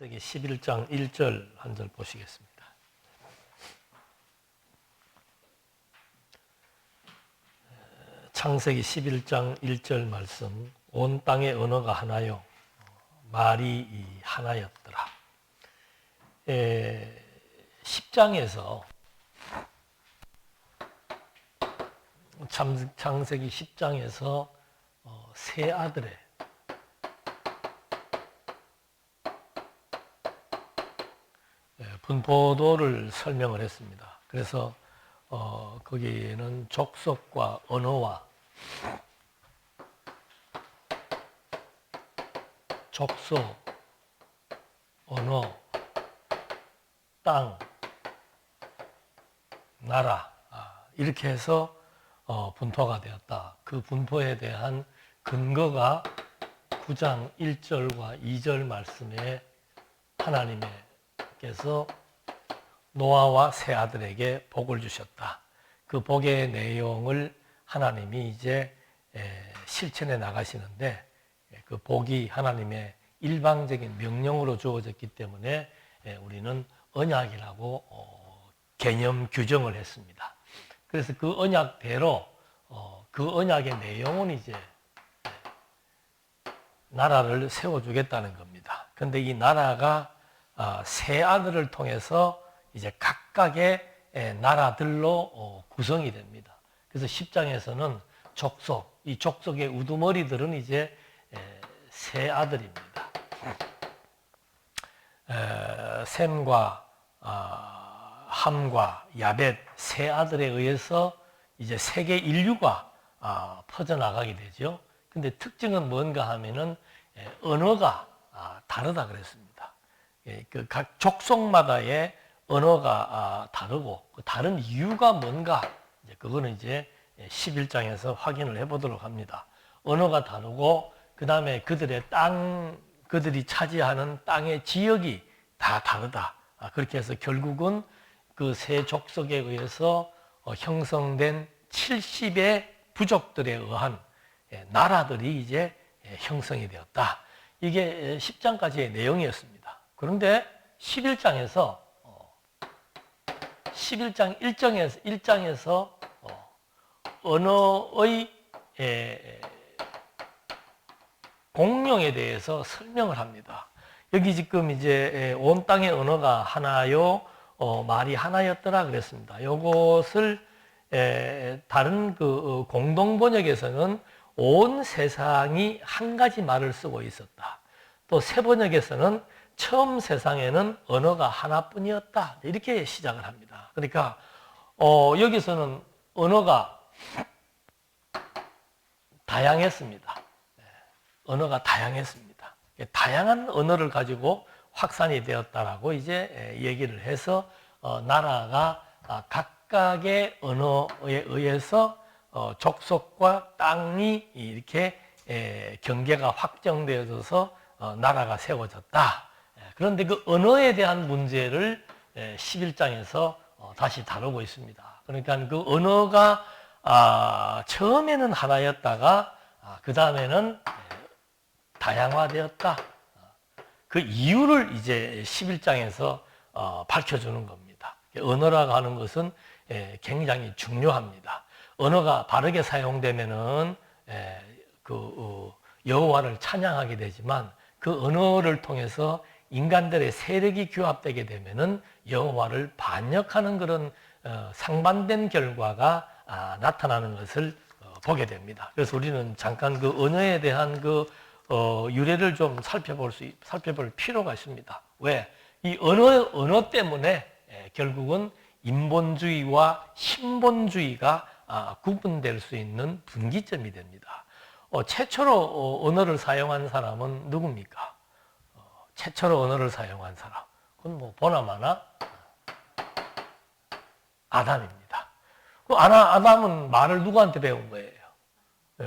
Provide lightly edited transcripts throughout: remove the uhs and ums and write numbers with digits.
창세기 11장 1절 한 절 보시겠습니다. 창세기 11장 1절 말씀. 온 땅의 언어가 하나요, 말이 하나였더라. 10장에서 창세기 10장에서 세 아들의 분포도를 설명을 했습니다. 그래서 거기에는 족속과 언어와 족속, 언어, 땅, 나라 이렇게 해서 분포가 되었다. 그 분포에 대한 근거가 9장 1절과 2절 말씀에 하나님께서 노아와 세 아들에게 복을 주셨다. 그 복의 내용을 하나님이 이제 실천해 나가시는데, 그 복이 하나님의 일방적인 명령으로 주어졌기 때문에 우리는 언약이라고 개념 규정을 했습니다. 그래서 그 언약대로 그 언약의 내용은 이제 나라를 세워주겠다는 겁니다. 그런데 이 나라가 세 아들을 통해서 이제 각각의 나라들로 구성이 됩니다. 그래서 10장에서는 족속, 이 족속의 우두머리들은 이제 세 아들입니다. 셈과 함과 야벳 세 아들에 의해서 이제 세계 인류가 퍼져나가게 되죠. 근데 특징은 뭔가 하면은 언어가 다르다 그랬습니다. 그 각 족속마다의 언어가 다르고 그 다른 이유가 뭔가, 그거는 이제 11장에서 확인을 해보도록 합니다. 언어가 다르고 그 다음에 그들의 땅, 그들이 차지하는 땅의 지역이 다 다르다. 그렇게 해서 결국은 그 세 족속에 의해서 형성된 70의 부족들에 의한 나라들이 이제 형성이 되었다. 이게 10장까지의 내용이었습니다. 그런데 11장 1장에서 언어의 공용에 대해서 설명을 합니다. 여기 지금 이제 온 땅의 언어가 하나요, 말이 하나였더라 그랬습니다. 요것을 다른 그 공동 번역에서는 온 세상이 한 가지 말을 쓰고 있었다. 또 새 번역에서는 처음 세상에는 언어가 하나뿐이었다. 이렇게 시작을 합니다. 그러니까 여기서는 언어가 다양했습니다. 언어가 다양했습니다. 다양한 언어를 가지고 확산이 되었다라고 이제 얘기를 해서 나라가 각각의 언어에 의해서 족속과 땅이 이렇게 경계가 확정되어져서 나라가 세워졌다. 그런데 그 언어에 대한 문제를 11장에서 다시 다루고 있습니다. 그러니까 그 언어가 처음에는 하나였다가 그 다음에는 다양화되었다. 그 이유를 이제 11장에서 밝혀주는 겁니다. 언어라고 하는 것은 굉장히 중요합니다. 언어가 바르게 사용되면은 그 여호와를 찬양하게 되지만, 그 언어를 통해서 인간들의 세력이 규합되게 되면은 여호와를 반역하는 그런 상반된 결과가 나타나는 것을 보게 됩니다. 그래서 우리는 잠깐 그 언어에 대한 그 유래를 좀 살펴볼 필요가 있습니다. 왜? 이 언어 때문에 결국은 인본주의와 신본주의가 구분될 수 있는 분기점이 됩니다. 최초로 언어를 사용한 사람은 누굽니까? 최초로 언어를 사용한 사람. 그건 뭐 보나마나 아담입니다. 그 아담은 말을 누구한테 배운 거예요?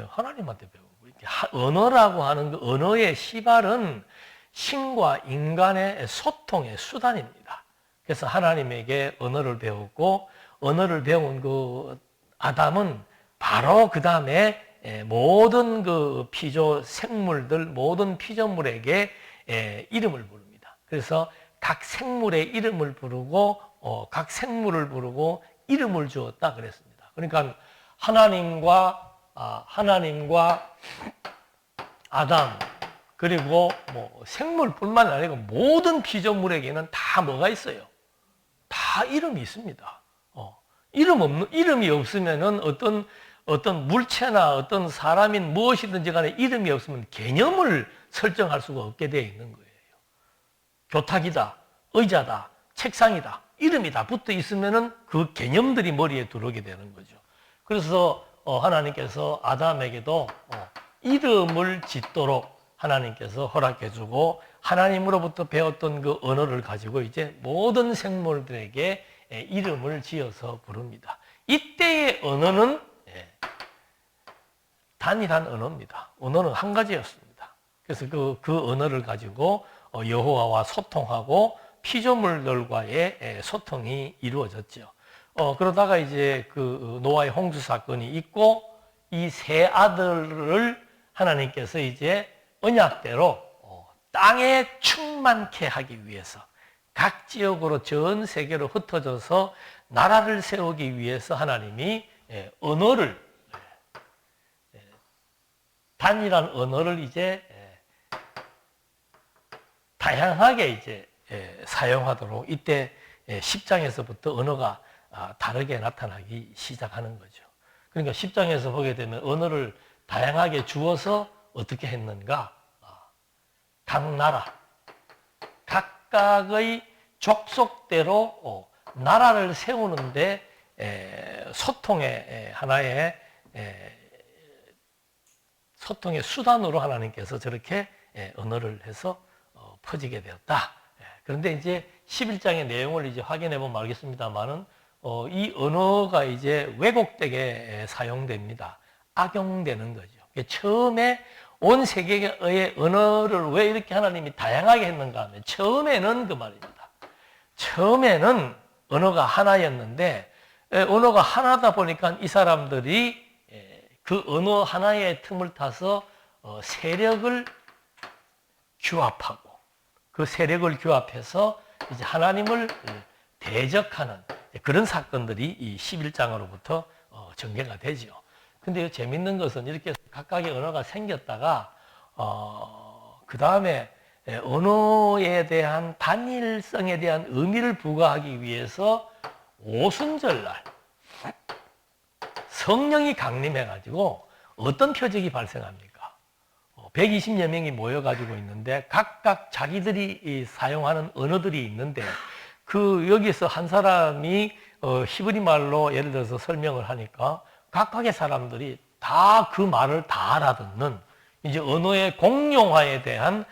하나님한테 배운 거예요. 언어라고 하는 그 언어의 시발은 신과 인간의 소통의 수단입니다. 그래서 하나님에게 언어를 배웠고, 언어를 배운 그 아담은 바로 그 다음에 모든 그 피조 생물들, 모든 피조물에게 이름을 부릅니다. 그래서 각 생물의 이름을 부르고 각 생물을 부르고 이름을 주었다 그랬습니다. 그러니까 하나님과 아담 그리고 뭐 생물뿐만 아니고 모든 피조물에게는 다 뭐가 있어요? 다 이름이 있습니다. 이름이 없으면은 어떤 물체나 어떤 사람인 무엇이든지 간에 이름이 없으면 개념을 설정할 수가 없게 되어 있는 거예요. 교탁이다, 의자다, 책상이다, 이름이 다 붙어 있으면은 그 개념들이 머리에 들어오게 되는 거죠. 그래서 하나님께서 아담에게도 이름을 짓도록 하나님께서 허락해 주고 하나님으로부터 배웠던 그 언어를 가지고 이제 모든 생물들에게 이름을 지어서 부릅니다. 이때의 언어는 단일한 언어입니다. 언어는 한 가지였습니다. 그래서 그 언어를 가지고 여호와와 소통하고 피조물들과의 소통이 이루어졌죠. 그러다가 이제 그 노아의 홍수 사건이 있고 이 세 아들을 하나님께서 이제 언약대로 땅에 충만케 하기 위해서 각 지역으로 전 세계로 흩어져서 나라를 세우기 위해서 하나님이 언어를 단일한 언어를 이제 다양하게 이제 사용하도록 이때 10장에서부터 언어가 다르게 나타나기 시작하는 거죠. 그러니까 10장에서 보게 되면 언어를 다양하게 주어서 어떻게 했는가? 각 나라, 각각의 족속대로 나라를 세우는데 소통의 하나의 소통의 수단으로 하나님께서 저렇게 언어를 해서 퍼지게 되었다. 그런데 이제 11장의 내용을 이제 확인해 보면 알겠습니다만은 이 언어가 이제 왜곡되게 사용됩니다. 악용되는 거죠. 처음에 온 세계의 언어를 왜 이렇게 하나님이 다양하게 했는가 하면 처음에는 그 말입니다. 처음에는 언어가 하나였는데 언어가 하나다 보니까 이 사람들이 그 언어 하나의 틈을 타서 세력을 규합하고 그 세력을 규합해서 이제 하나님을 대적하는 그런 사건들이 이 11장으로부터 전개가 되죠. 근데 재밌는 것은 이렇게 각각의 언어가 생겼다가 그 다음에 언어에 대한 단일성에 대한 의미를 부과하기 위해서 오순절날 성령이 강림해가지고 어떤 표적이 발생합니까? 120여 명이 모여가지고 있는데 각각 자기들이 사용하는 언어들이 있는데 그 여기서 한 사람이 히브리 말로 예를 들어서 설명을 하니까 각각의 사람들이 다 그 말을 다 알아듣는 이제 언어의 공용화에 대한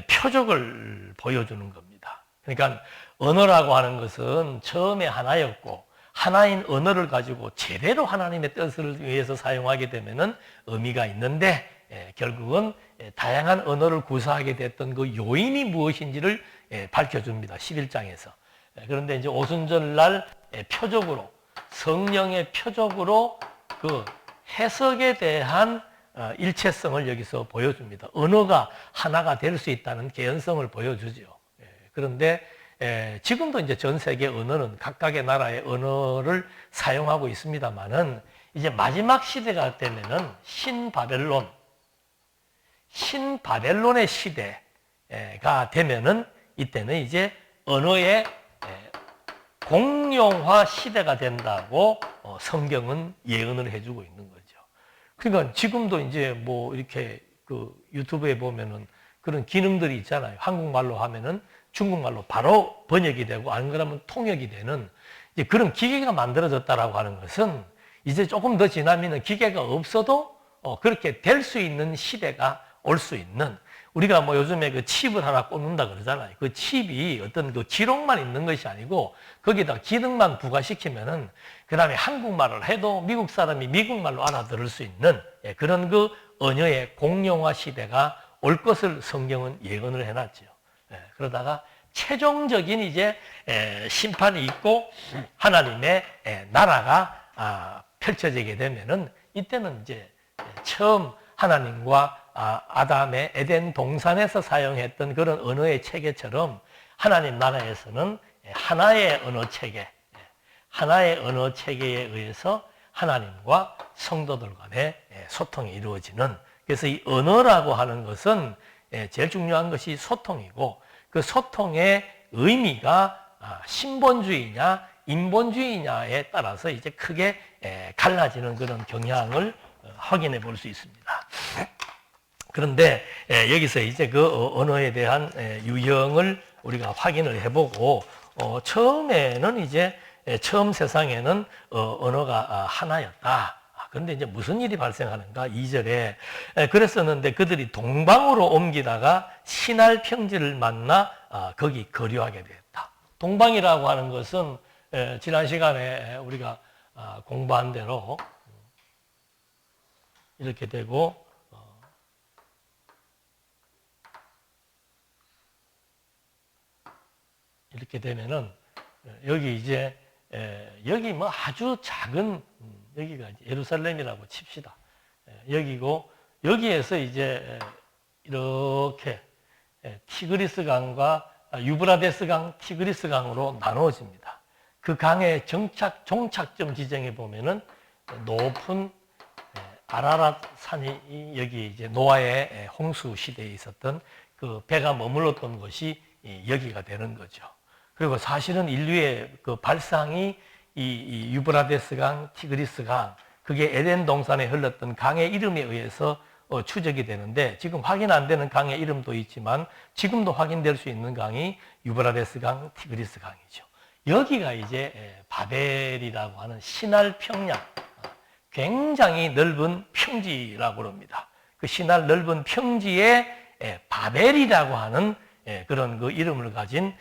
표적을 보여주는 겁니다. 그러니까 언어라고 하는 것은 처음에 하나였고 하나인 언어를 가지고 제대로 하나님의 뜻을 위해서 사용하게 되면은 의미가 있는데 결국은 다양한 언어를 구사하게 됐던 그 요인이 무엇인지를 밝혀줍니다. 11장에서. 그런데 이제 오순절날 표적으로 성령의 표적으로 그 해석에 대한 일체성을 여기서 보여줍니다. 언어가 하나가 될 수 있다는 개연성을 보여주죠. 그런데 지금도 이제 전 세계 언어는 각각의 나라의 언어를 사용하고 있습니다만은 이제 마지막 시대가 되면은 신바벨론의 시대가 되면은 이때는 이제 언어의 공용화 시대가 된다고 성경은 예언을 해주고 있는 거죠. 그러니까 지금도 이제 뭐 이렇게 그 유튜브에 보면은 그런 기능들이 있잖아요. 한국말로 하면은 중국말로 바로 번역이 되고 안 그러면 통역이 되는 이제 그런 기계가 만들어졌다라고 하는 것은 이제 조금 더 지나면 기계가 없어도 그렇게 될 수 있는 시대가 올 수 있는 우리가 뭐 요즘에 그 칩을 하나 꽂는다 그러잖아요. 그 칩이 어떤 그 기록만 있는 것이 아니고 거기다 기능만 부과시키면은 그 다음에 한국말을 해도 미국 사람이 미국말로 알아들을 수 있는 그런 그 언어의 공용화 시대가 올 것을 성경은 예언을 해놨죠. 그러다가 최종적인 이제 심판이 있고 하나님의 나라가 펼쳐지게 되면은 이때는 이제 처음 하나님과 아담의 에덴 동산에서 사용했던 그런 언어의 체계처럼 하나님 나라에서는 하나의 언어 체계, 하나의 언어 체계에 의해서 하나님과 성도들 간의 소통이 이루어지는, 그래서 이 언어라고 하는 것은 제일 중요한 것이 소통이고, 그 소통의 의미가 신본주의냐 인본주의냐에 따라서 이제 크게 갈라지는 그런 경향을 확인해 볼 수 있습니다. 그런데 여기서 이제 그 언어에 대한 유형을 우리가 확인을 해보고, 처음에는 이제 처음 세상에는 언어가 하나였다. 그런데 이제 무슨 일이 발생하는가? 2절에 그랬었는데 그들이 동방으로 옮기다가 신할 평지를 만나 거기 거류하게 되었다. 동방이라고 하는 것은 지난 시간에 우리가 공부한 대로 이렇게 되고, 이렇게 되면은 여기 이제 여기 뭐 아주 작은 여기가 예루살렘이라고 칩시다. 여기고 여기에서 이제 이렇게 티그리스 강과 유브라데스 강, 티그리스 강으로 나누어집니다. 그 강의 종착점 지정에 보면은 높은 아라랏 산이 여기 이제 노아의 홍수 시대에 있었던 그 배가 머물렀던 곳이 여기가 되는 거죠. 그리고 사실은 인류의 그 발상이 이 유브라데스 강, 티그리스 강, 그게 에덴 동산에 흘렀던 강의 이름에 의해서 추적이 되는데, 지금 확인 안 되는 강의 이름도 있지만 지금도 확인될 수 있는 강이 유브라데스 강, 티그리스 강이죠. 여기가 이제 바벨이라고 하는 신할 평양, 굉장히 넓은 평지라고 합니다. 그 신할 넓은 평지에 바벨이라고 하는 그런 그 이름을 가진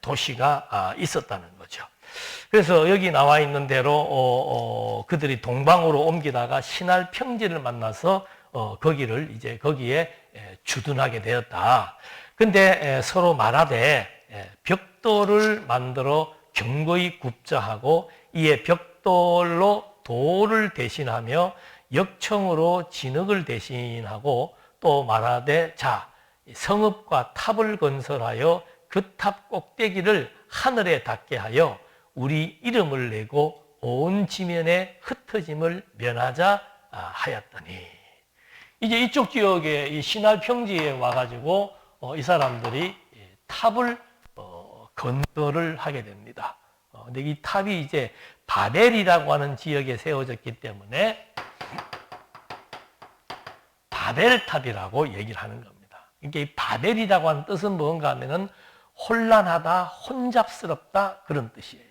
도시가 있었다는 거죠. 그래서 여기 나와 있는 대로 그들이 동방으로 옮기다가 신할 평지를 만나서 거기에 주둔하게 되었다. 근데 서로 말하되 벽돌을 만들어 견고히 굽자 하고, 이에 벽돌로 돌을 대신하며 역청으로 진흙을 대신하고, 또 말하되 자 성읍과 탑을 건설하여 그 탑 꼭대기를 하늘에 닿게 하여 우리 이름을 내고 온 지면에 흩어짐을 면하자 하였더니, 이제 이쪽 지역에 이 신할 평지에 와가지고 이 사람들이 탑을 건설을 하게 됩니다. 근데 이 탑이 이제 바벨이라고 하는 지역에 세워졌기 때문에 바벨탑이라고 얘기를 하는 겁니다. 이게 바벨이라고 하는 뜻은 뭔가 하면은 혼란하다, 혼잡스럽다, 그런 뜻이에요.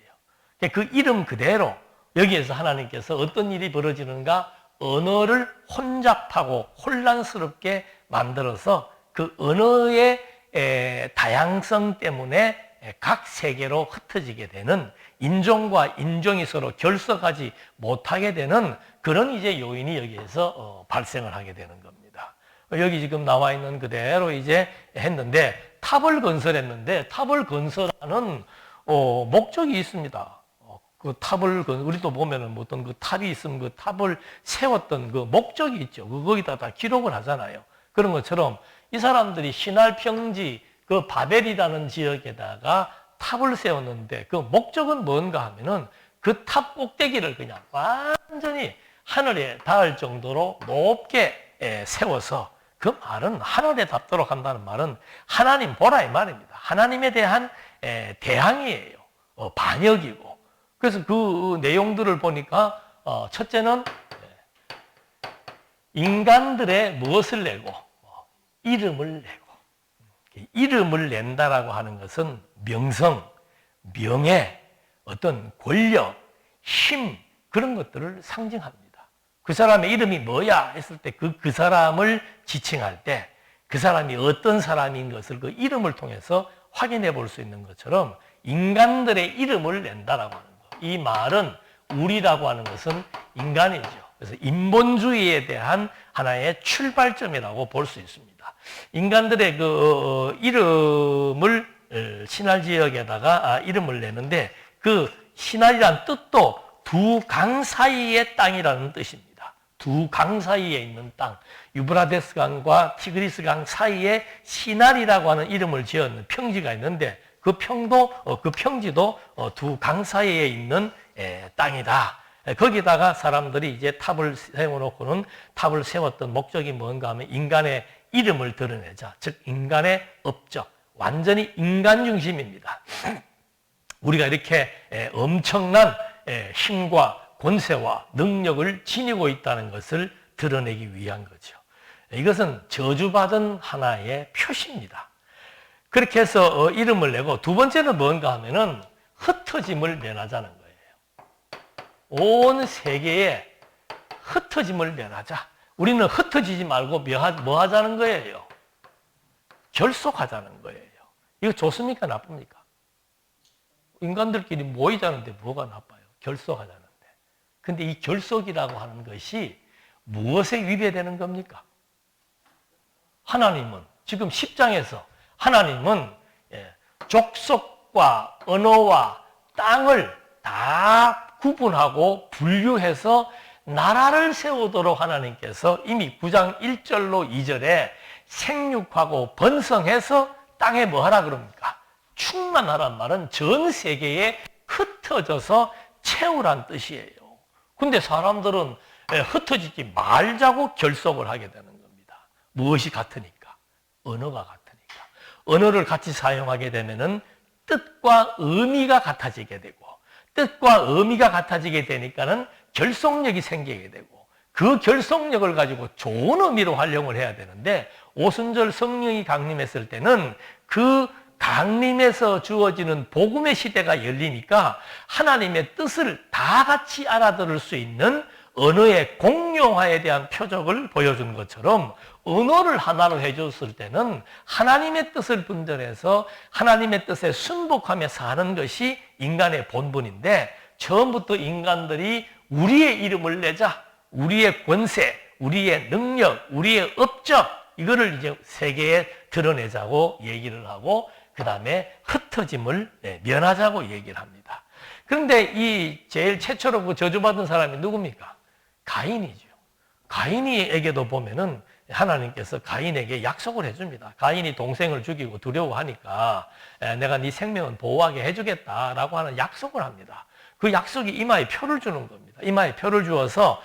그 이름 그대로 여기에서 하나님께서 어떤 일이 벌어지는가, 언어를 혼잡하고 혼란스럽게 만들어서 그 언어의 다양성 때문에 각 세계로 흩어지게 되는, 인종과 인종이 서로 결속하지 못하게 되는 그런 이제 요인이 여기에서 발생을 하게 되는 겁니다. 여기 지금 나와 있는 그대로 이제 했는데, 탑을 건설했는데 탑을 건설하는 목적이 있습니다. 그 탑을 우리도 보면은 어떤 그 탑이 있으면 그 탑을 세웠던 그 목적이 있죠. 거기다 다 기록을 하잖아요. 그런 것처럼 이 사람들이 신할 평지 그 바벨이라는 지역에다가 탑을 세웠는데 그 목적은 뭔가 하면은 그 탑 꼭대기를 그냥 완전히 하늘에 닿을 정도로 높게 세워서, 그 말은 하늘에 닿도록 한다는 말은 하나님 보라 이 말입니다. 하나님에 대한 대항이에요. 반역이고. 그래서 그 내용들을 보니까 첫째는 인간들의 무엇을 내고 이름을 내고, 이름을 낸다라고 하는 것은 명성, 명예, 어떤 권력, 힘, 그런 것들을 상징합니다. 그 사람의 이름이 뭐야 했을 때 그 사람을 지칭할 때 그 사람이 어떤 사람인 것을 그 이름을 통해서 확인해 볼 수 있는 것처럼 인간들의 이름을 낸다라고 하는 것. 이 말은 우리라고 하는 것은 인간이죠. 그래서 인본주의에 대한 하나의 출발점이라고 볼 수 있습니다. 인간들의 그 이름을 신할 지역에다가 이름을 내는데, 그 신할이란 뜻도 두 강 사이의 땅이라는 뜻입니다. 두 강 사이에 있는 땅, 유브라데스 강과 티그리스 강 사이에 신할이라고 하는 이름을 지었는 평지가 있는데, 그 그 평지도 두 강 사이에 있는 땅이다. 거기다가 사람들이 이제 탑을 세워놓고는 탑을 세웠던 목적이 뭔가 하면 인간의 이름을 드러내자. 즉, 인간의 업적. 완전히 인간 중심입니다. 우리가 이렇게 엄청난 힘과 권세와 능력을 지니고 있다는 것을 드러내기 위한 거죠. 이것은 저주받은 하나의 표시입니다. 그렇게 해서 이름을 내고 두 번째는 뭔가 하면은 흩어짐을 면하자는 거예요. 온 세계에 흩어짐을 면하자. 우리는 흩어지지 말고 뭐 하자는 거예요? 결속하자는 거예요. 이거 좋습니까? 나쁩니까? 인간들끼리 모이자는데 뭐가 나빠요? 결속하자는데. 근데 이 결속이라고 하는 것이 무엇에 위배되는 겁니까? 하나님은 지금 10장에서 하나님은 족속과 언어와 땅을 다 구분하고 분류해서 나라를 세우도록 하나님께서 이미 9장 1절로 2절에 생육하고 번성해서 땅에 뭐 하라 그럽니까? 충만하란 말은 전 세계에 흩어져서 채우란 뜻이에요. 근데 사람들은 흩어지지 말자고 결속을 하게 되는 겁니다. 무엇이 같으니까? 언어가 같으니까. 언어를 같이 사용하게 되면은 뜻과 의미가 같아지게 되고, 뜻과 의미가 같아지게 되니까는 결속력이 생기게 되고, 그 결속력을 가지고 좋은 의미로 활용을 해야 되는데, 오순절 성령이 강림했을 때는 그 강림에서 주어지는 복음의 시대가 열리니까 하나님의 뜻을 다 같이 알아들을 수 있는 언어의 공용화에 대한 표적을 보여준 것처럼 언어를 하나로 해줬을 때는 하나님의 뜻을 분별해서 하나님의 뜻에 순복하며 사는 것이 인간의 본분인데, 처음부터 인간들이 우리의 이름을 내자, 우리의 권세, 우리의 능력, 우리의 업적, 이거를 이제 세계에 드러내자고 얘기를 하고, 그 다음에 흩어짐을 면하자고 얘기를 합니다. 그런데 이 제일 최초로 그 저주받은 사람이 누굽니까? 가인이죠. 가인에게도 보면은 하나님께서 가인에게 약속을 해줍니다. 가인이 동생을 죽이고 두려워하니까 내가 네 생명은 보호하게 해주겠다라고 하는 약속을 합니다. 그 약속이 이마에 표를 주는 겁니다. 이마에 표를 주어서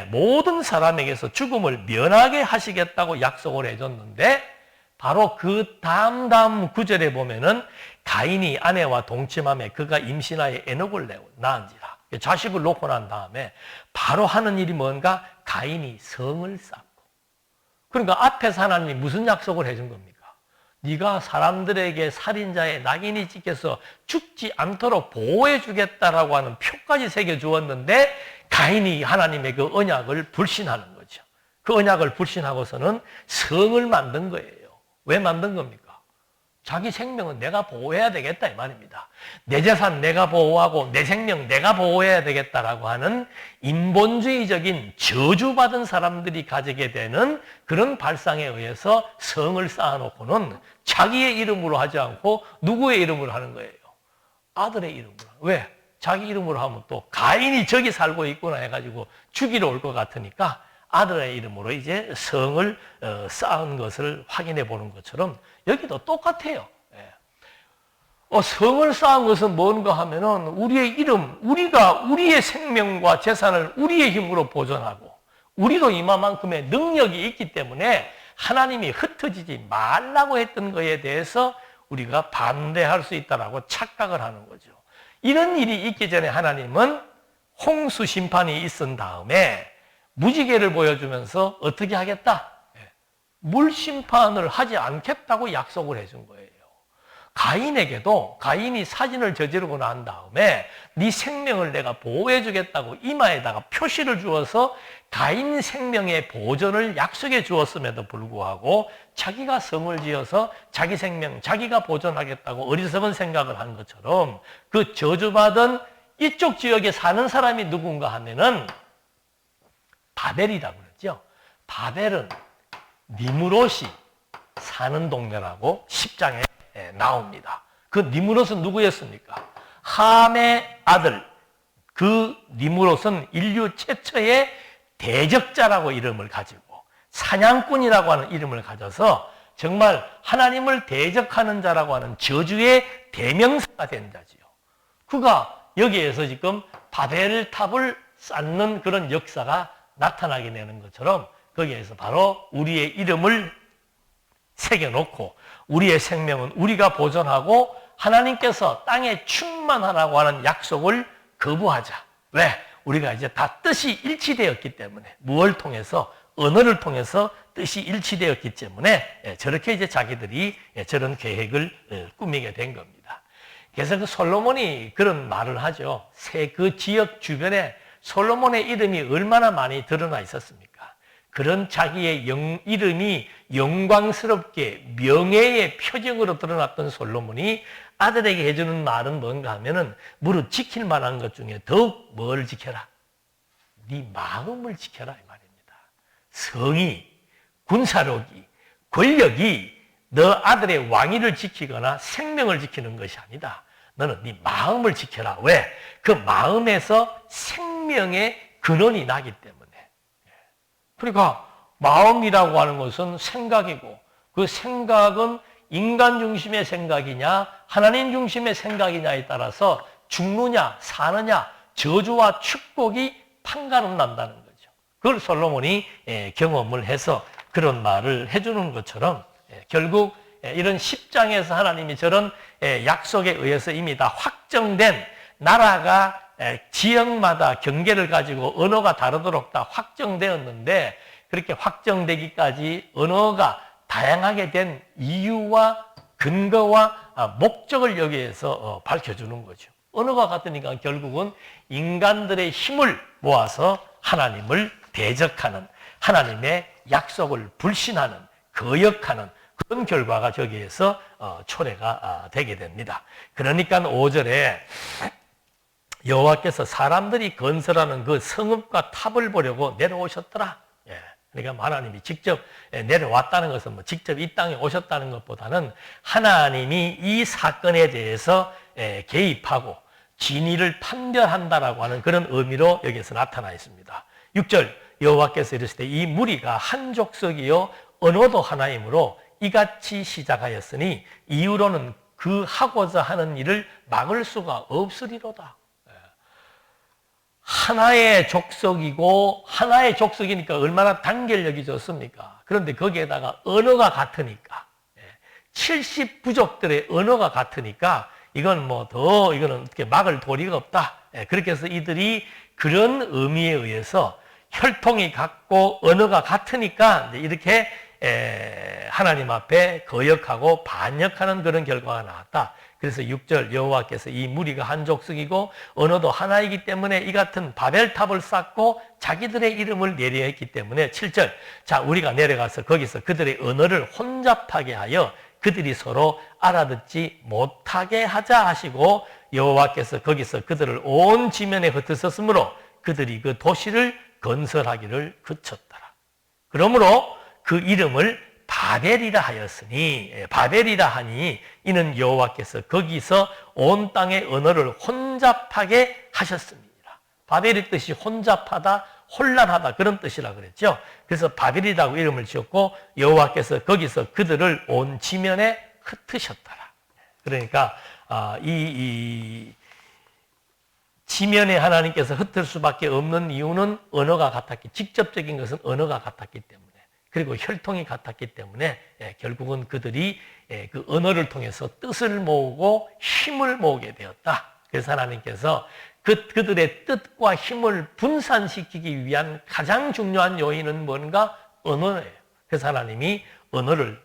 모든 사람에게서 죽음을 면하게 하시겠다고 약속을 해줬는데, 바로 그 다음 구절에 보면은 가인이 아내와 동침하며 그가 임신하여 에녹을 낳은지라. 자식을 놓고 난 다음에 바로 하는 일이 뭔가? 가인이 성을 쌓고. 그러니까 앞에서 하나님이 무슨 약속을 해준 겁니까? 네가 사람들에게 살인자의 낙인이 찍혀서 죽지 않도록 보호해 주겠다라고 하는 표까지 새겨주었는데, 가인이 하나님의 그 언약을 불신하는 거죠. 그 언약을 불신하고서는 성을 만든 거예요. 왜 만든 겁니까? 자기 생명은 내가 보호해야 되겠다 이 말입니다. 내 재산 내가 보호하고 내 생명 내가 보호해야 되겠다라고 하는 인본주의적인 저주받은 사람들이 가지게 되는 그런 발상에 의해서 성을 쌓아놓고는 자기의 이름으로 하지 않고 누구의 이름으로 하는 거예요? 아들의 이름으로. 왜? 자기 이름으로 하면 또 가인이 저기 살고 있구나 해가지고 죽이러 올 것 같으니까 아들의 이름으로 이제 성을 쌓은 것을 확인해 보는 것처럼 여기도 똑같아요. 성을 쌓은 것은 뭔가 하면은 우리의 이름, 우리가 우리의 생명과 재산을 우리의 힘으로 보존하고, 우리도 이만큼의 능력이 있기 때문에 하나님이 흩어지지 말라고 했던 것에 대해서 우리가 반대할 수 있다라고 착각을 하는 거죠. 이런 일이 있기 전에 하나님은 홍수 심판이 있은 다음에 무지개를 보여주면서 어떻게 하겠다? 물 심판을 하지 않겠다고 약속을 해준 거예요. 가인에게도 가인이 사진을 저지르고 난 다음에 네 생명을 내가 보호해 주겠다고 이마에다가 표시를 주어서 가인 생명의 보존을 약속해 주었음에도 불구하고 자기가 성을 지어서 자기 생명 자기가 보존하겠다고 어리석은 생각을 한 것처럼, 그 저주받은 이쪽 지역에 사는 사람이 누군가 하면은 바벨이라고 그러죠. 바벨은 니무롯이 사는 동네라고 10장에 나옵니다. 그 니무롯은 누구였습니까? 함의 아들. 그 니무롯은 인류 최초의 대적자라고 이름을 가지고 사냥꾼이라고 하는 이름을 가져서 정말 하나님을 대적하는 자라고 하는 저주의 대명사가 된 자지요. 그가 여기에서 지금 바벨탑을 쌓는 그런 역사가 나타나게 되는 것처럼 거기에서 바로 우리의 이름을 새겨놓고 우리의 생명은 우리가 보존하고 하나님께서 땅에 충만하라고 하는 약속을 거부하자. 왜? 우리가 이제 다 뜻이 일치되었기 때문에 무엇을 통해서 언어를 통해서 뜻이 일치되었기 때문에 저렇게 이제 자기들이 저런 계획을 꾸미게 된 겁니다. 그래서 그 솔로몬이 그런 말을 하죠. 그 지역 주변에 솔로몬의 이름이 얼마나 많이 드러나 있었습니까? 그런 자기의 이름이 영광스럽게 명예의 표징으로 드러났던 솔로몬이 아들에게 해주는 말은 뭔가 하면은 무릇 지킬 만한 것 중에 더욱 뭘 지켜라? 네 마음을 지켜라 이 말입니다. 성의, 군사력이, 권력이 너 아들의 왕위를 지키거나 생명을 지키는 것이 아니다. 너는 네 마음을 지켜라. 왜? 그 마음에서 생명의 근원이 나기 때문에. 그러니까 마음이라고 하는 것은 생각이고 그 생각은 인간 중심의 생각이냐 하나님 중심의 생각이냐에 따라서 죽느냐 사느냐 저주와 축복이 판가름 난다는 거죠. 그걸 솔로몬이 경험을 해서 그런 말을 해주는 것처럼 결국 이런 10장에서 하나님이 저런 약속에 의해서 이미 다 확정된 나라가 지역마다 경계를 가지고 언어가 다르도록 다 확정되었는데 그렇게 확정되기까지 언어가 다양하게 된 이유와 근거와 목적을 여기에서 밝혀주는 거죠. 언어가 같으니까 결국은 인간들의 힘을 모아서 하나님을 대적하는 하나님의 약속을 불신하는 거역하는 그런 결과가 저기에서 초래가 되게 됩니다. 그러니까 5절에 여호와께서 사람들이 건설하는 그 성읍과 탑을 보려고 내려오셨더라. 그러니까 하나님이 직접 내려왔다는 것은 뭐 직접 이 땅에 오셨다는 것보다는 하나님이 이 사건에 대해서 개입하고 진위를 판별한다라고 하는 그런 의미로 여기에서 나타나 있습니다. 6절 여호와께서 이르시되 이 무리가 한 족속이요 언어도 하나이므로 이같이 시작하였으니 이후로는 그 하고자 하는 일을 막을 수가 없으리로다. 하나의 족속이고 하나의 족속이니까 얼마나 단결력이 좋습니까? 그런데 거기에다가 언어가 같으니까 70부족들의 언어가 같으니까 이건 이거는 어떻게 막을 도리가 없다. 그렇게 해서 이들이 그런 의미에 의해서 혈통이 같고 언어가 같으니까 이렇게 하나님 앞에 거역하고 반역하는 그런 결과가 나왔다. 그래서 6절 여호와께서 이 무리가 한 족속이고 언어도 하나이기 때문에 이 같은 바벨탑을 쌓고 자기들의 이름을 내려 했기 때문에 7절 자 우리가 내려가서 거기서 그들의 언어를 혼잡하게 하여 그들이 서로 알아듣지 못하게 하자 하시고 여호와께서 거기서 그들을 온 지면에 흩으셨으므로 그들이 그 도시를 건설하기를 그쳤더라. 그러므로 그 이름을 바벨이라 하였으니 바벨이라 하니 이는 여호와께서 거기서 온 땅의 언어를 혼잡하게 하셨습니다. 바벨의 뜻이 혼잡하다, 혼란하다 그런 뜻이라 그랬죠. 그래서 바벨이라고 이름을 지었고 여호와께서 거기서 그들을 온 지면에 흩으셨더라. 그러니까 이 지면에 하나님께서 흩을 수밖에 없는 이유는 언어가 같았기, 직접적인 것은 언어가 같았기 때문에. 그리고 혈통이 같았기 때문에 결국은 그들이 그 언어를 통해서 뜻을 모으고 힘을 모으게 되었다. 그래서 하나님께서 그들의 뜻과 힘을 분산시키기 위한 가장 중요한 요인은 뭔가? 언어예요. 그래서 하나님이 언어를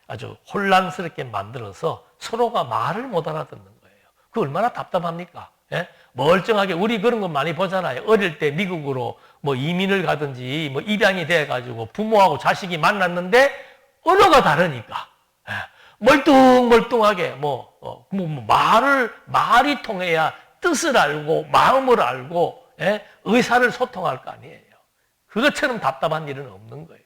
아주 혼란스럽게 만들어서 서로가 말을 못 알아듣는 거예요. 그 얼마나 답답합니까? 멀쩡하게 우리 그런 거 많이 보잖아요. 어릴 때 미국으로 이민을 가든지 입양이 돼가지고 부모하고 자식이 만났는데 언어가 다르니까 멀뚱멀뚱하게 말이 통해야 뜻을 알고 마음을 알고 의사를 소통할 거 아니에요. 그것처럼 답답한 일은 없는 거예요.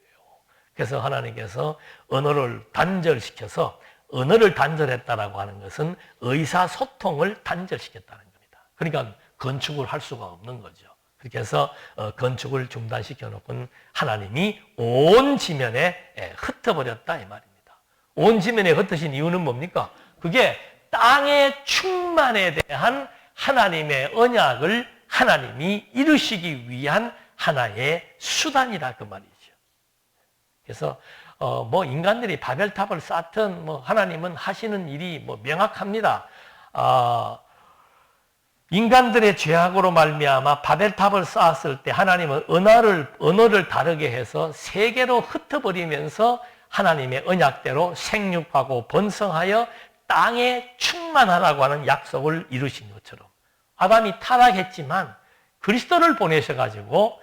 그래서 하나님께서 언어를 단절시켜서 언어를 단절했다라고 하는 것은 의사소통을 단절시켰다는 겁니다. 그러니까 건축을 할 수가 없는 거죠. 그렇게 해서 건축을 중단시켜 놓고 하나님이 온 지면에 흩어버렸다 이 말입니다. 온 지면에 흩으신 이유는 뭡니까? 그게 땅의 충만에 대한 하나님의 언약을 하나님이 이루시기 위한 하나의 수단이라 그 말이죠. 그래서 뭐 인간들이 바벨탑을 쌓든 뭐 하나님은 하시는 일이 뭐 명확합니다. 인간들의 죄악으로 말미암아 바벨탑을 쌓았을 때 하나님은 언어를 다르게 해서 세계로 흩어버리면서 하나님의 언약대로 생육하고 번성하여 땅에 충만하라고 하는 약속을 이루신 것처럼 아담이 타락했지만 그리스도를 보내셔가지고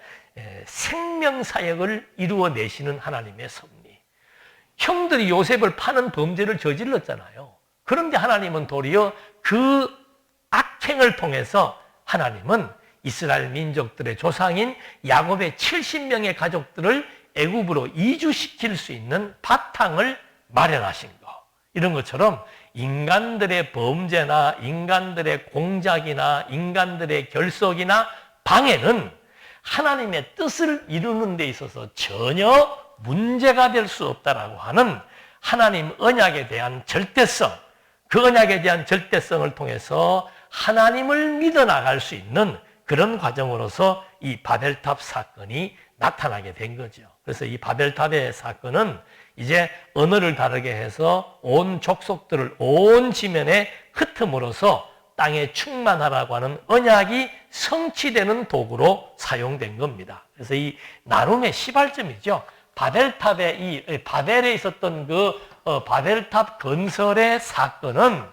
생명사역을 이루어내시는 하나님의 섭리. 형들이 요셉을 파는 범죄를 저질렀잖아요. 그런데 하나님은 도리어 그 악행을 통해서 하나님은 이스라엘 민족들의 조상인 야곱의 70명의 가족들을 애굽으로 이주시킬 수 있는 바탕을 마련하신 거. 이런 것처럼 인간들의 범죄나 인간들의 공작이나 인간들의 결속이나 방해는 하나님의 뜻을 이루는 데 있어서 전혀 문제가 될 수 없다라고 하는 하나님 언약에 대한 절대성, 그 언약에 대한 절대성을 통해서 하나님을 믿어 나갈 수 있는 그런 과정으로서 이 바벨탑 사건이 나타나게 된 거죠. 그래서 이 바벨탑의 사건은 이제 언어를 다르게 해서 온 족속들을 온 지면에 흩음으로써 땅에 충만하라고 하는 언약이 성취되는 도구로 사용된 겁니다. 그래서 이 나눔의 시발점이죠. 바벨에 있었던 그 바벨탑 건설의 사건은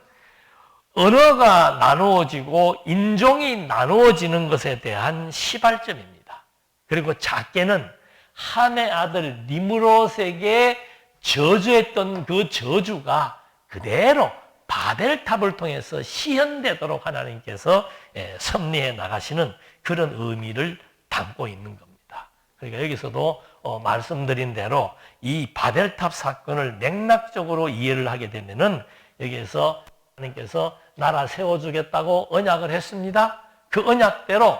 언어가 나누어지고 인종이 나누어지는 것에 대한 시발점입니다. 그리고 작게는 함의 아들 니므롯에게 저주했던 그 저주가 그대로 바벨탑을 통해서 시현되도록 하나님께서 섭리해 나가시는 그런 의미를 담고 있는 겁니다. 그러니까 여기서도 말씀드린 대로 이 바벨탑 사건을 맥락적으로 이해를 하게 되면은 여기에서 하나님께서 나라 세워주겠다고 언약을 했습니다. 그 언약대로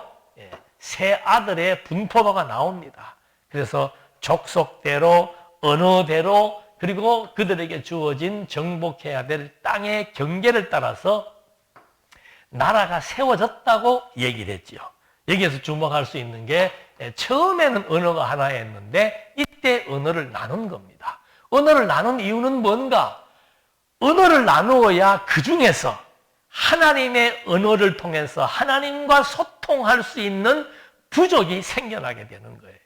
세 아들의 분포도가 나옵니다. 그래서 족속대로, 언어대로, 그리고 그들에게 주어진 정복해야 될 땅의 경계를 따라서 나라가 세워졌다고 얘기를 했지요. 여기에서 주목할 수 있는 게 처음에는 언어가 하나였는데 이때 언어를 나눈 겁니다. 언어를 나눈 이유는 뭔가? 언어를 나누어야 그 중에서 하나님의 언어를 통해서 하나님과 소통할 수 있는 부족이 생겨나게 되는 거예요.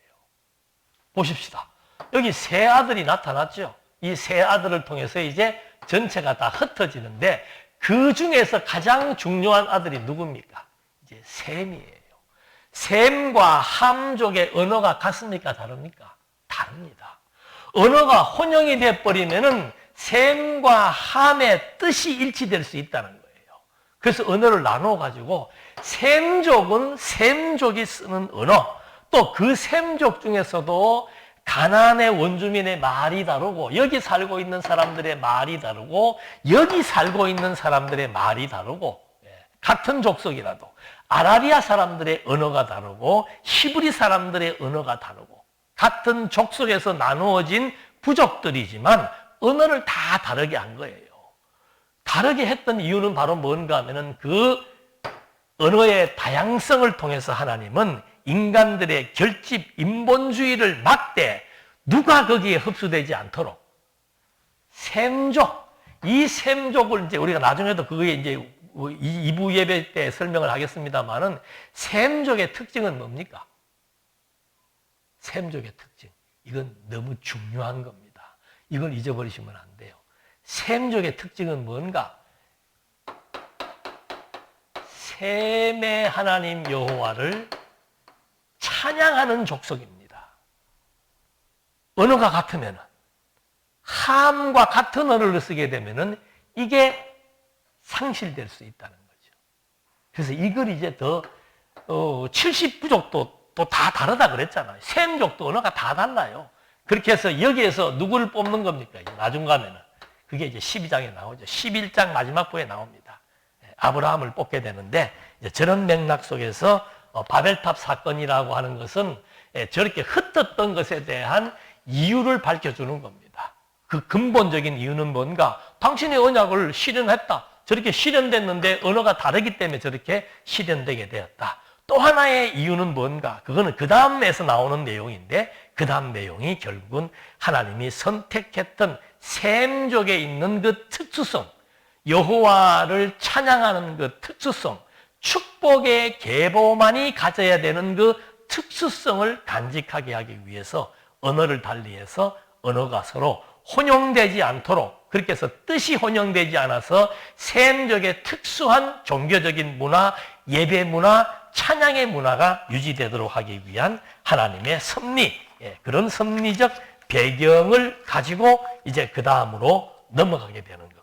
보십시다. 여기 세 아들이 나타났죠. 이 세 아들을 통해서 이제 전체가 다 흩어지는데 그 중에서 가장 중요한 아들이 누굽니까? 이제 셈이에요. 셈과 함족의 언어가 같습니까? 다릅니까? 다릅니다. 언어가 혼용이 돼버리면은 셈과 함의 뜻이 일치될 수 있다는 거예요. 그래서 언어를 나눠가지고 셈족은 셈족이 쓰는 언어, 또 그 셈족 중에서도 가나안의 원주민의 말이 다르고 여기 살고 있는 사람들의 말이 다르고 여기 살고 있는 사람들의 말이 다르고 같은 족속이라도 아라비아 사람들의 언어가 다르고 히브리 사람들의 언어가 다르고 같은 족속에서 나누어진 부족들이지만 언어를 다 다르게 한 거예요. 다르게 했던 이유는 바로 뭔가 하면은 그 언어의 다양성을 통해서 하나님은 인간들의 결집 인본주의를 막되 누가 거기에 흡수되지 않도록 셈족, 이 셈족을 이제 우리가 나중에도 그거에 이제 2부 예배 때 설명을 하겠습니다만은 셈족의 특징은 뭡니까? 셈족의 특징. 이건 너무 중요한 겁니다. 이걸 잊어버리시면 안 돼요. 셈족의 특징은 뭔가? 셈의 하나님 여호와를 찬양하는 족속입니다. 언어가 같으면 함과 같은 언어를 쓰게 되면 이게 상실될 수 있다는 거죠. 그래서 이걸 이제 더 70부족도 또 다 다르다 그랬잖아요. 셈족도 언어가 다 달라요. 그렇게 해서 여기에서 누구를 뽑는 겁니까? 이제 나중 가면은 그게 이제 12장에 나오죠. 11장 마지막 부에 나옵니다. 아브라함을 뽑게 되는데 이제 저런 맥락 속에서 바벨탑 사건이라고 하는 것은 저렇게 흩었던 것에 대한 이유를 밝혀주는 겁니다. 그 근본적인 이유는 뭔가? 당신의 언약을 실현했다. 저렇게 실현됐는데 언어가 다르기 때문에 저렇게 실현되게 되었다. 또 하나의 이유는 뭔가? 그거는 그 다음에서 나오는 내용인데 그 다음 내용이 결국은 하나님이 선택했던 셈족에 있는 그 특수성, 여호와를 찬양하는 그 특수성, 축복의 계보만이 가져야 되는 그 특수성을 간직하게 하기 위해서 언어를 달리해서 언어가 서로 혼용되지 않도록, 그렇게 해서 뜻이 혼용되지 않아서 셈족의 특수한 종교적인 문화, 예배 문화, 찬양의 문화가 유지되도록 하기 위한 하나님의 섭리, 그런 섭리적 배경을 가지고 이제 그 다음으로 넘어가게 되는 거예요.